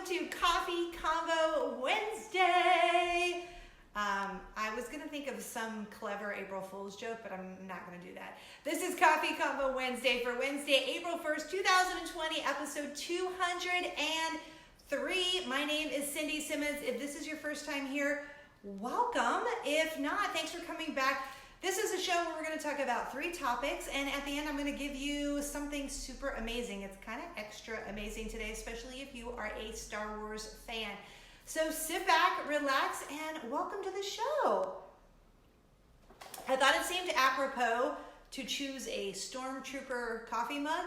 to Coffee Convo Wednesday. I was going to think of some clever April Fool's joke, but I'm not going to do that. This is Coffee Convo Wednesday for Wednesday, April 1st, 2020, episode 203. My name is Cindy Simmons. If this is your first time here, welcome. If not, thanks for coming back. This is a show where we're going to talk about 3 topics, and at the end I'm going to give you something super amazing. It's kind of extra amazing today, especially if you are a Star Wars fan. So sit back, relax, and welcome to the show. I thought it seemed apropos to choose a Stormtrooper coffee mug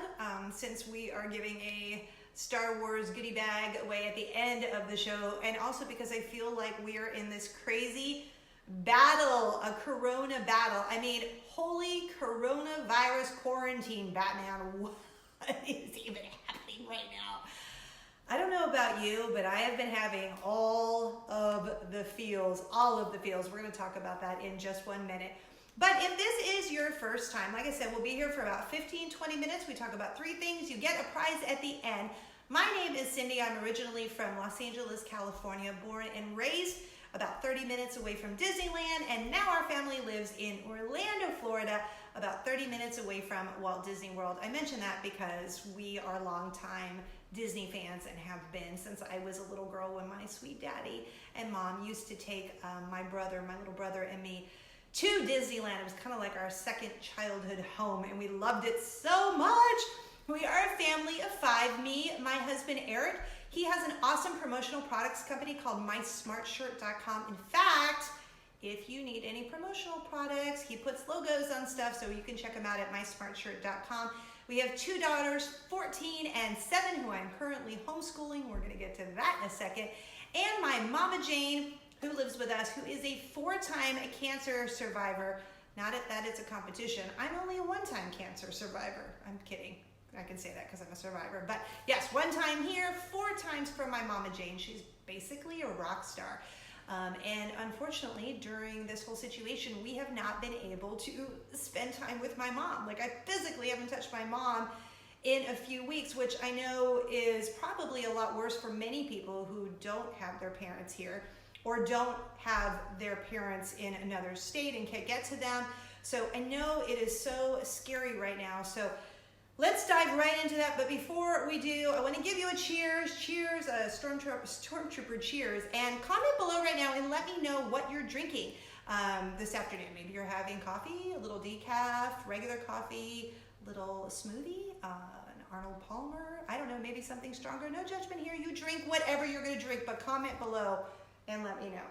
since we are giving a Star Wars goodie bag away at the end of the show, and also because I feel like we are in this crazy battle, a corona battle. I mean, holy coronavirus quarantine, Batman. What is even happening right now? I don't know about you, but I have been having all of the feels. We're going to talk about that in just 1 minute. But if this is your first time, like I said, we'll be here for about 15-20 minutes. We talk about 3 things. You get a prize at the end. My name is Cindy. I'm originally from Los Angeles, California, born and raised about 30 minutes away from Disneyland, and now our family lives in Orlando, Florida, about 30 minutes away from Walt Disney World. I mention that because we are longtime Disney fans and have been since I was a little girl, when my sweet daddy and mom used to take my little brother and me to Disneyland. It was kind of like our second childhood home, and we loved it so much. We are a family of 5. Me, my husband Eric, he has an awesome promotional products company called mysmartshirt.com. In fact, if you need any promotional products, he puts logos on stuff, so you can check him out at mysmartshirt.com. We have 2 daughters, 14 and 7, who I'm currently homeschooling. We're going to get to that in a second. And my Mama Jane, who lives with us, who is a 4-time cancer survivor. Not that it's a competition. I'm only a 1-time cancer survivor. I'm kidding. I can say that because I'm a survivor. But yes, 1 time here, 4 times for my Mama Jane. She's basically a rock star. And unfortunately, during this whole situation, we have not been able to spend time with my mom. Like, I physically haven't touched my mom in a few weeks, which I know is probably a lot worse for many people who don't have their parents here or don't have their parents in another state and can't get to them. So I know it is so scary right now. So let's dive right into that. But before we do, I want to give you a cheers, Stormtrooper cheers, and comment below right now and let me know what you're drinking this afternoon. Maybe you're having coffee, a little decaf, regular coffee, little smoothie, an Arnold Palmer. I don't know, maybe something stronger. No judgment here. You drink whatever you're going to drink, but comment below and let me know.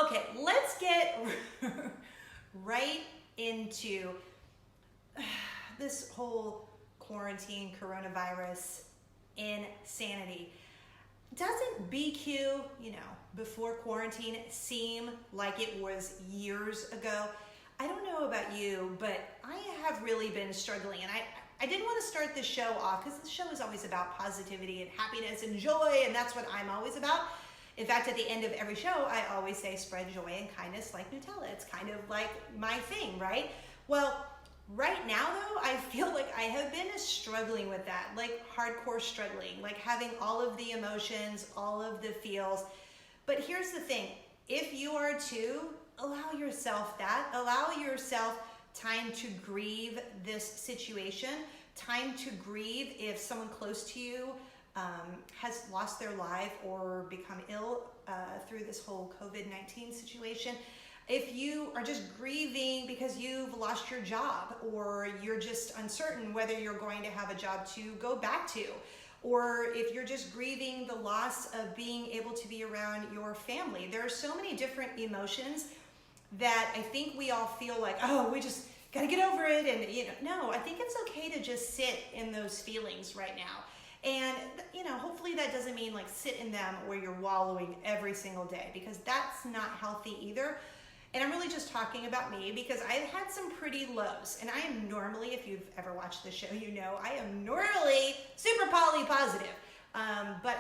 Okay, let's get right into this whole quarantine, coronavirus insanity. Doesn't BQ, before quarantine, seem like it was years ago? I don't know about you, but I have really been struggling, and I didn't want to start this show off because the show is always about positivity and happiness and joy, and that's what I'm always about. In fact, at the end of every show, I always say spread joy and kindness like Nutella. It's kind of like my thing, right? Well, right now, though, I feel like I have been struggling with that, like hardcore struggling, like having all of the emotions, all of the feels. But here's the thing. If you are too, allow yourself that. Allow yourself time to grieve this situation, time to grieve if someone close to you has lost their life or become ill through this whole COVID-19 situation. If you are just grieving because you've lost your job, or you're just uncertain whether you're going to have a job to go back to, or if you're just grieving the loss of being able to be around your family. There are so many different emotions that I think we all feel like, oh, we just got to get over it. And, no, I think it's okay to just sit in those feelings right now. And, hopefully that doesn't mean like sit in them where you're wallowing every single day, because that's not healthy either. And I'm really just talking about me because I've had some pretty lows. And I am normally, if you've ever watched the show, I am normally super positive. But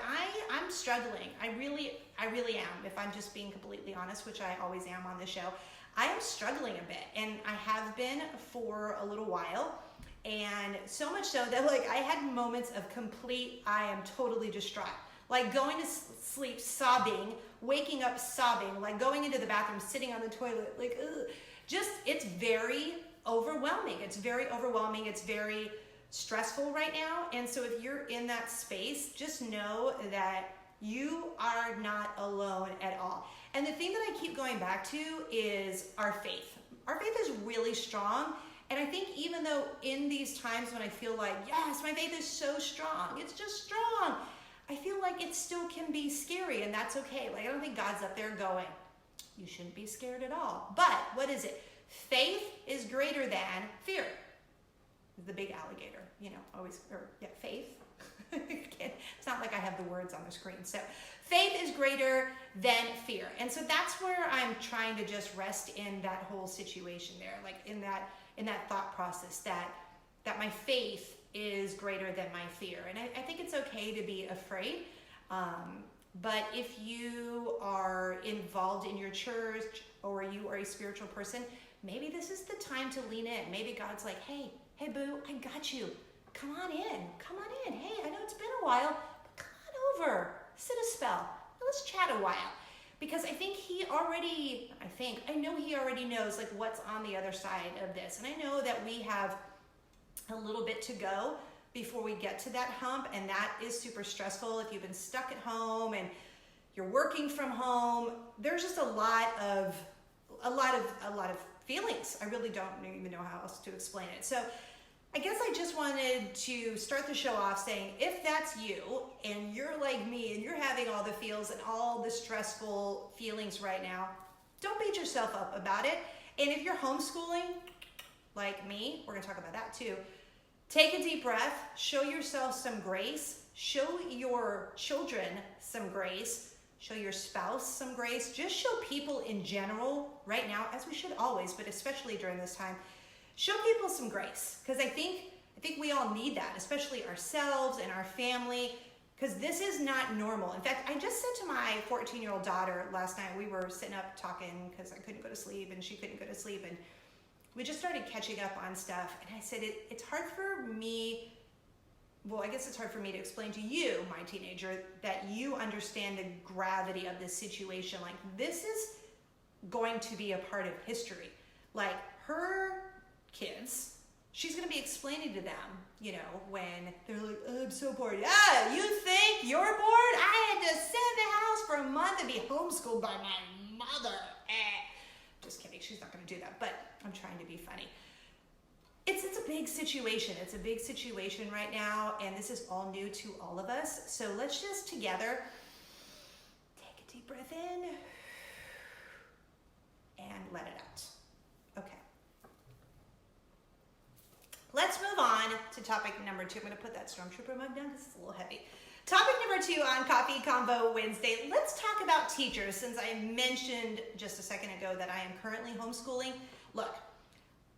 I'm struggling. I really am, if I'm just being completely honest, which I always am on the show. I am struggling a bit, and I have been for a little while. And so much so that like I had moments of complete, I am totally distraught. Like going to sleep sobbing, waking up sobbing, like going into the bathroom, sitting on the toilet, like, ugh. Just, it's very overwhelming. It's very overwhelming. It's very stressful right now. And so if you're in that space, just know that you are not alone at all. And the thing that I keep going back to is our faith. Our faith is really strong. And I think even though in these times when I feel like, yes, my faith is so strong, it's just strong, I feel like it still can be scary, and that's okay. Like, I don't think God's up there going, you shouldn't be scared at all. But what is it? Faith is greater than fear. The big alligator, faith. It's not like I have the words on the screen. So faith is greater than fear. And so that's where I'm trying to just rest in that whole situation there, like in that thought process that my faith is greater than my fear. And I think it's okay to be afraid. But if you are involved in your church or you are a spiritual person, maybe this is the time to lean in. Maybe God's like, hey boo, I got you. Come on in. Hey, I know it's been a while, but come on over, sit a spell. Let's chat a while. Because I know he already knows like what's on the other side of this. And I know that we have a little bit to go before we get to that hump, and that is super stressful. If you've been stuck at home and you're working from home, there's just a lot of feelings. I really don't even know how else to explain it. So I guess I just wanted to start the show off saying, if that's you and you're like me and you're having all the feels and all the stressful feelings right now, don't beat yourself up about it. And if you're homeschooling, like me, we're going to talk about that too. Take a deep breath, show yourself some grace, show your children some grace, show your spouse some grace, just show people in general right now, as we should always, but especially during this time, show people some grace. Because I think we all need that, especially ourselves and our family, because this is not normal. In fact, I just said to my 14-year-old daughter last night, we were sitting up talking because I couldn't go to sleep and she couldn't go to sleep, and we just started catching up on stuff. And I said, it's hard for me, well, I guess it's hard for me to explain to you, my teenager, that you understand the gravity of this situation. Like, this is going to be a part of history. Like, her kids, she's going to be explaining to them, when they're like, oh, I'm so bored. Yeah, you think you're bored? I had to sit in the house for a month and be homeschooled by my mother. Just kidding, she's not going to do that, but I'm trying to be funny. It's a big situation. It's a big situation right now, and this is all new to all of us. So let's just together take a deep breath in and let it out. Okay. Let's move on to topic number 2. I'm going to put that Stormtrooper mug down because it's a little heavy. Topic number 2 on Coffee Convo Wednesday. Let's talk about teachers, since I mentioned just a second ago that I am currently homeschooling. Look,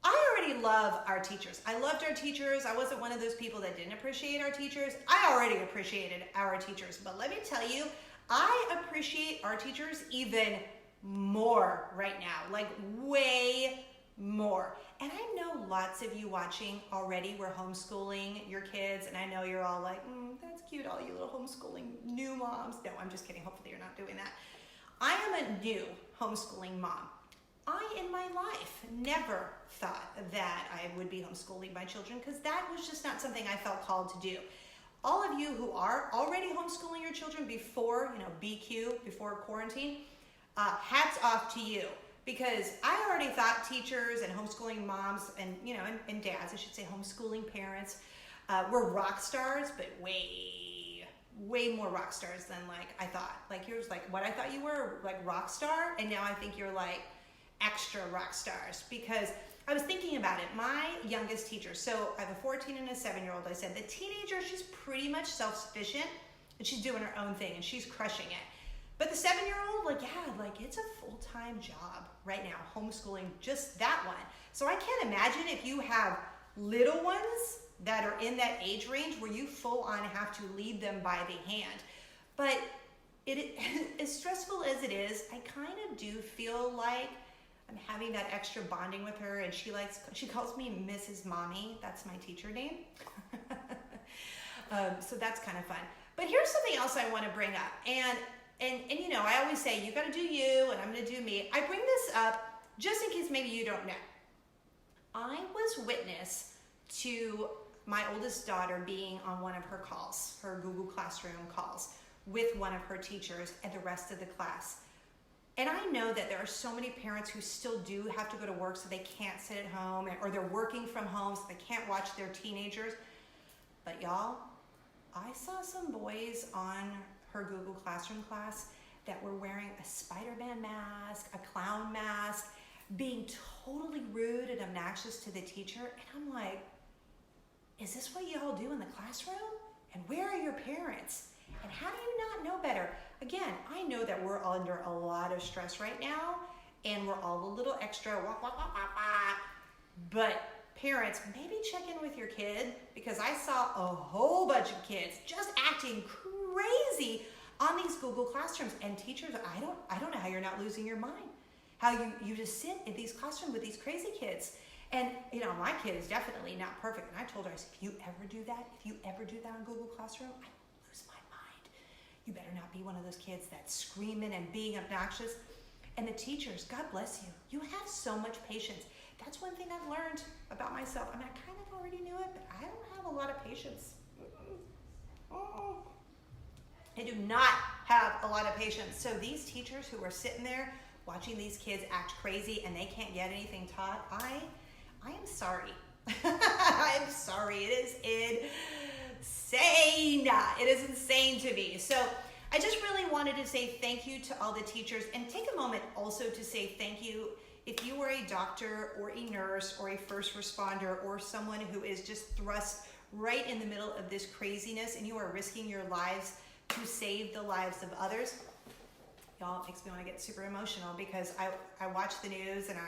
I already love our teachers. I loved our teachers. I wasn't one of those people that didn't appreciate our teachers. I already appreciated our teachers. But let me tell you, I appreciate our teachers even more right now, like way more. And I know lots of you watching already were homeschooling your kids, and I know you're all like, that's cute, all you little homeschooling new moms. No, I'm just kidding. Hopefully you're not doing that. I am a new homeschooling mom. I, in my life, never thought that I would be homeschooling my children, because that was just not something I felt called to do. All of you who are already homeschooling your children before, BQ, before quarantine, hats off to you. Because I already thought teachers and homeschooling moms and, and dads, I should say homeschooling parents, were rock stars, but way more rock stars than I thought. Here's what I thought you were, rock star, and now I think you're extra rock stars. Because I was thinking about it. My youngest teacher, so I have a 14 and a 7-year-old, I said, the teenager, she's pretty much self-sufficient, and she's doing her own thing, and she's crushing it. But the 7-year-old, it's a full-time job right now, homeschooling just that one. So I can't imagine if you have little ones that are in that age range where you full-on have to lead them by the hand. But it, as stressful as it is, I kind of do feel like I'm having that extra bonding with her, and she calls me Mrs. Mommy. That's my teacher name. So that's kind of fun. But here's something else I want to bring up. And you know, I always say, you got to do you, and I'm going to do me. I bring this up just in case maybe you don't know. I was witness to my oldest daughter being on one of her calls, her Google Classroom calls, with one of her teachers and the rest of the class. And I know that there are so many parents who still do have to go to work, so they can't sit at home, or they're working from home so they can't watch their teenagers. But y'all, I saw some boys on her Google Classroom class that were wearing a Spider-Man mask, a clown mask, being totally rude and obnoxious to the teacher. And I'm like, is this what y'all do in the classroom? And where are your parents? And how do you not know better? Again, I know that we're under a lot of stress right now, and we're all a little extra, but parents, maybe check in with your kid, because I saw a whole bunch of kids just acting crazy on these Google Classrooms. And teachers, I don't know how you're not losing your mind. How you just sit in these classrooms with these crazy kids. And you know, my kid is definitely not perfect. And I told her, I said, if you ever do that on Google Classroom, I lose my mind. You better not be one of those kids that's screaming and being obnoxious. And the teachers, God bless you. You have so much patience. That's one thing I've learned about myself. I mean, I kind of already knew it, but I don't have a lot of patience. I do not have a lot of patience. So these teachers who are sitting there watching these kids act crazy and they can't get anything taught, I am sorry. I am sorry. It is insane. It is insane to me. So I just really wanted to say thank you to all the teachers, and take a moment also to say thank you if you are a doctor or a nurse or a first responder or someone who is just thrust right in the middle of this craziness and you are risking your lives to save the lives of others. Y'all, it makes me want to get super emotional, because I watch the news and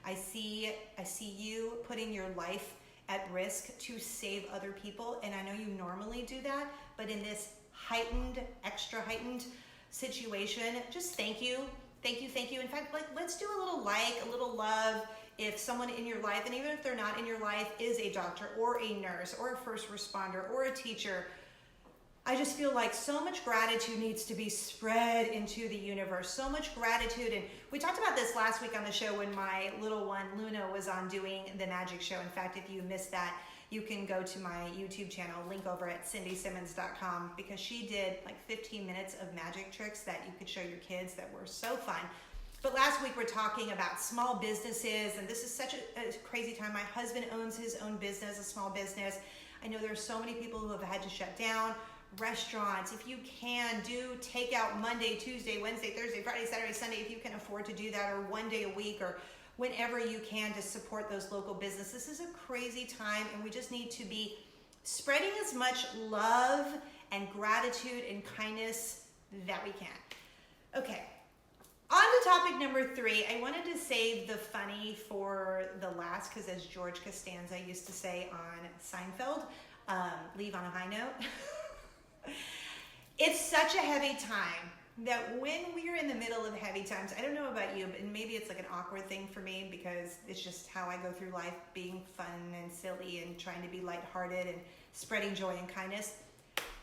I see you putting your life at risk to save other people. And I know you normally do that, but in this extra heightened situation, just thank you. Thank you, thank you. In fact, let's do a little a little love if someone in your life, and even if they're not in your life, is a doctor or a nurse or a first responder or a teacher. I just feel like so much gratitude needs to be spread into the universe. So much gratitude. And we talked about this last week on the show when my little one, Luna, was on doing the magic show. In fact, if you missed that, you can go to my YouTube channel, link over at cindysimmons.com, because she did like 15 minutes of magic tricks that you could show your kids that were so fun. But last week we're talking about small businesses, and this is such a crazy time. My husband owns his own business, a small business. I know there's so many people who have had to shut down. Restaurants, if you can, do takeout Monday, Tuesday, Wednesday, Thursday, Friday, Saturday, Sunday, if you can afford to do that, or one day a week, or whenever you can, to support those local businesses. This is a crazy time, and we just need to be spreading as much love and gratitude and kindness that we can. Okay, on to topic number 3. I wanted to save the funny for the last, because as George Costanza used to say on Seinfeld, leave on a high note. It's such a heavy time that when we're in the middle of heavy times, I don't know about you, but maybe it's like an awkward thing for me, because it's just how I go through life, being fun and silly and trying to be lighthearted and spreading joy and kindness.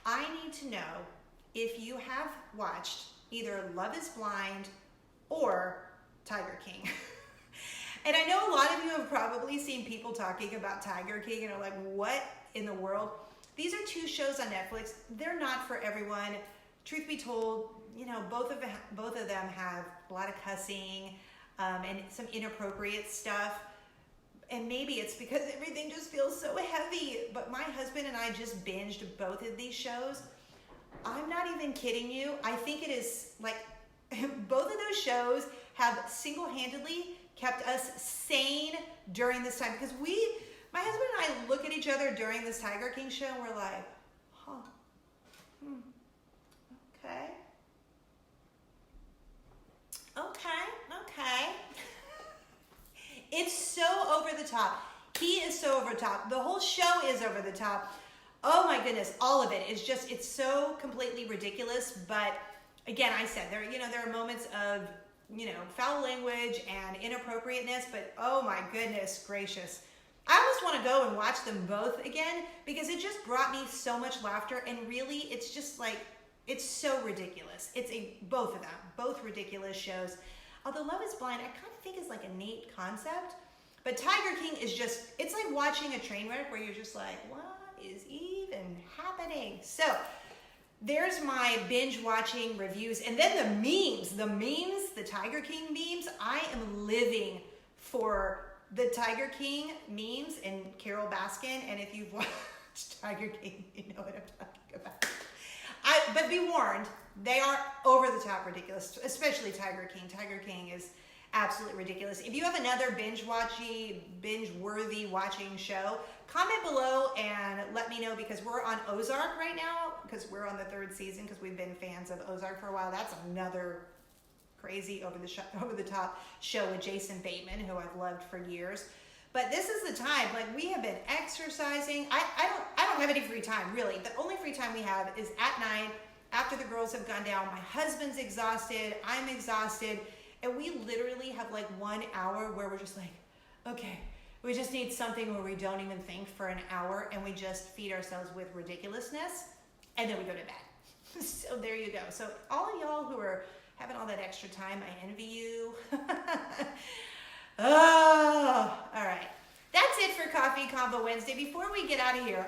I need to know if you have watched either Love is Blind or Tiger King. And I know a lot of you have probably seen people talking about Tiger King and are like, what in the world? These are 2 shows on Netflix. They're not for everyone. Truth be told, you know, both of them have a lot of cussing and some inappropriate stuff. And maybe it's because everything just feels so heavy. But my husband and I just binged both of these shows. I'm not even kidding you. I think it is like both of those shows have single-handedly kept us sane during this time, because my husband and I look at each other during this Tiger King show and we're like, okay. It's so over the top. He is so over the top. The whole show is over the top. Oh my goodness, all of it is just, it's so completely ridiculous. But again, I said, there are moments of foul language and inappropriateness, but oh my goodness gracious. I almost want to go and watch them both again because it just brought me so much laughter, and really it's just like, it's so ridiculous. Both of them, both ridiculous shows. Although Love is Blind, I kind of think is like a neat concept, but Tiger King is just, it's like watching a train wreck where you're just like, what is even happening? So there's my binge watching reviews, and then the memes, the Tiger King memes. I am living for the Tiger King memes and Carol Baskin, and if you've watched Tiger King, you know what I'm talking about. But be warned, they are over the top ridiculous, especially Tiger King. Tiger King is absolutely ridiculous. If you have another binge-worthy watching show, comment below and let me know, because we're on Ozark right now, because we're on the 3rd season, because we've been fans of Ozark for a while. That's another crazy over the top show with Jason Bateman, who I've loved for years. But this is the time, like, we have been exercising. I don't have any free time, really. The only free time we have is at night after the girls have gone down. My husband's exhausted, I'm exhausted, and we literally have like 1 hour where we're just like, okay, we just need something where we don't even think for an hour, and we just feed ourselves with ridiculousness, and then we go to bed. So there you go. So all of y'all who are having all that extra time, I envy you. Oh, all right. That's it for Coffee Convo Wednesday. Before we get out of here,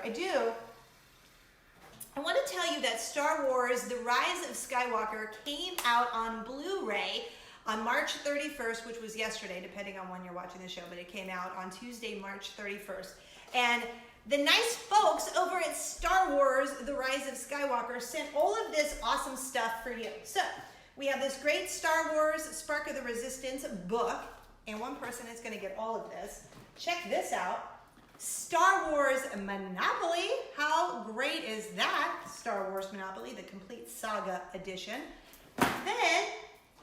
I want to tell you that Star Wars The Rise of Skywalker came out on Blu-ray on March 31st, which was yesterday, depending on when you're watching the show, but it came out on Tuesday, March 31st. And the nice folks over at Star Wars The Rise of Skywalker sent all of this awesome stuff for you. So we have this great Star Wars Spark of the Resistance book, and one person is going to get all of this. Check this out. Star Wars Monopoly. How great is that? Star Wars Monopoly, the complete saga edition. Then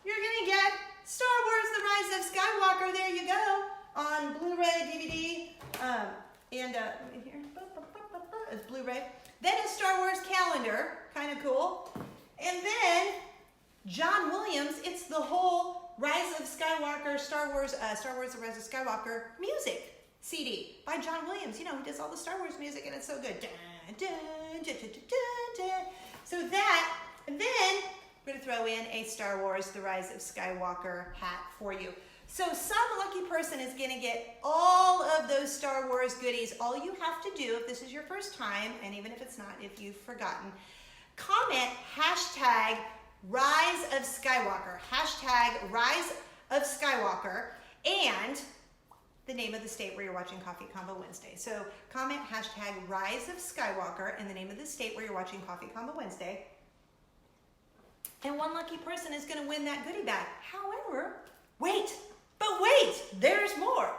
you're going to get Star Wars The Rise of Skywalker. There you go. On Blu-ray, DVD, and here, it's Blu-ray. Then a Star Wars calendar. Kind of cool. And then John Williams, it's the whole Rise of Skywalker, Star Wars The Rise of Skywalker music CD by John Williams. He does all the Star Wars music, and it's so good. So that, and then we're going to throw in a Star Wars The Rise of Skywalker hat for you. So some lucky person is going to get all of those Star Wars goodies. All you have to do, if this is your first time, and even if it's not, if you've forgotten, comment hashtag Rise of Skywalker, hashtag Rise of Skywalker, and the name of the state where you're watching Coffee Convo Wednesday. So comment hashtag Rise of Skywalker and the name of the state where you're watching Coffee Convo Wednesday, and one lucky person is going to win that goodie bag. However, wait, there's more.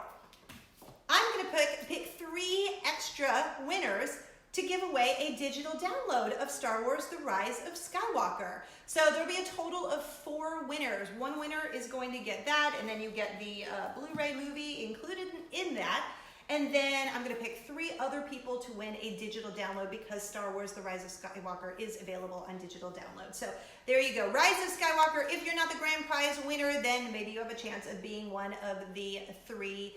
I'm going to pick 3 extra winners to give away a digital download of Star Wars The Rise of Skywalker. So there'll be a total of 4 winners. One winner is going to get that, and then you get the Blu-ray movie included in that. And then I'm going to pick 3 other people to win a digital download, because Star Wars The Rise of Skywalker is available on digital download. So there you go. Rise of Skywalker. If you're not the grand prize winner, then maybe you have a chance of being one of the 3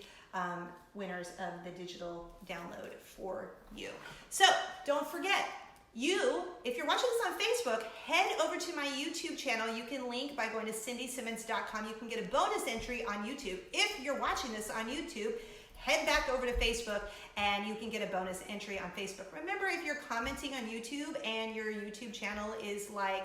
winners of the digital download for you. So don't forget, if you're watching this on Facebook, head over to my YouTube channel. You can link by going to cindysimmons.com. You can get a bonus entry on YouTube. If you're watching this on YouTube, head back over to Facebook and you can get a bonus entry on Facebook. Remember, if you're commenting on YouTube and your YouTube channel is like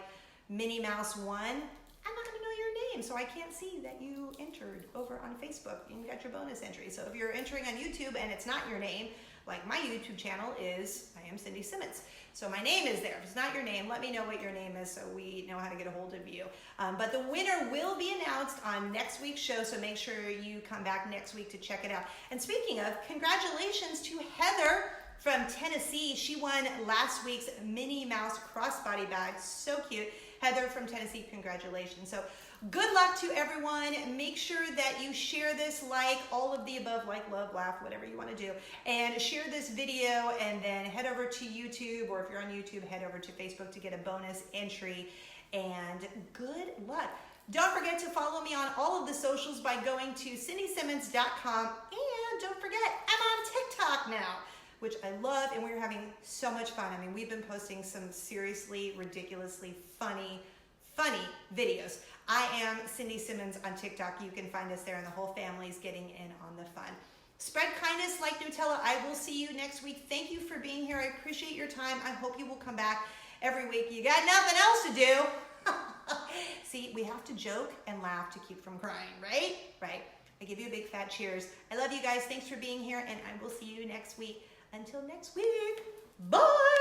Minnie Mouse 1, I'm not going to know your name, so I can't see that you entered over on Facebook and you got your bonus entry. So if you're entering on YouTube and it's not your name, like my YouTube channel is, I am Cindy Simmons. So my name is there. If it's not your name, let me know what your name is so we know how to get a hold of you. But the winner will be announced on next week's show, so make sure you come back next week to check it out. And speaking of, congratulations to Heather from Tennessee. She won last week's Minnie Mouse crossbody bag. So cute. Heather from Tennessee, congratulations. So good luck to everyone. Make sure that you share this, like all of the above, like, love, laugh, whatever you want to do. And share this video, and then head over to YouTube, or if you're on YouTube, head over to Facebook to get a bonus entry. And good luck. Don't forget to follow me on all of the socials by going to cindysimmons.com. And don't forget, I'm on TikTok now, which I love, and we're having so much fun. I mean, we've been posting some seriously, ridiculously funny videos. I am Cindy Simmons on TikTok. You can find us there, and the whole family's getting in on the fun. Spread kindness like Nutella. I will see you next week. Thank you for being here. I appreciate your time. I hope you will come back every week. You got nothing else to do. See, we have to joke and laugh to keep from crying, right? Right. I give you a big fat cheers. I love you guys. Thanks for being here, and I will see you next week. Until next week, bye.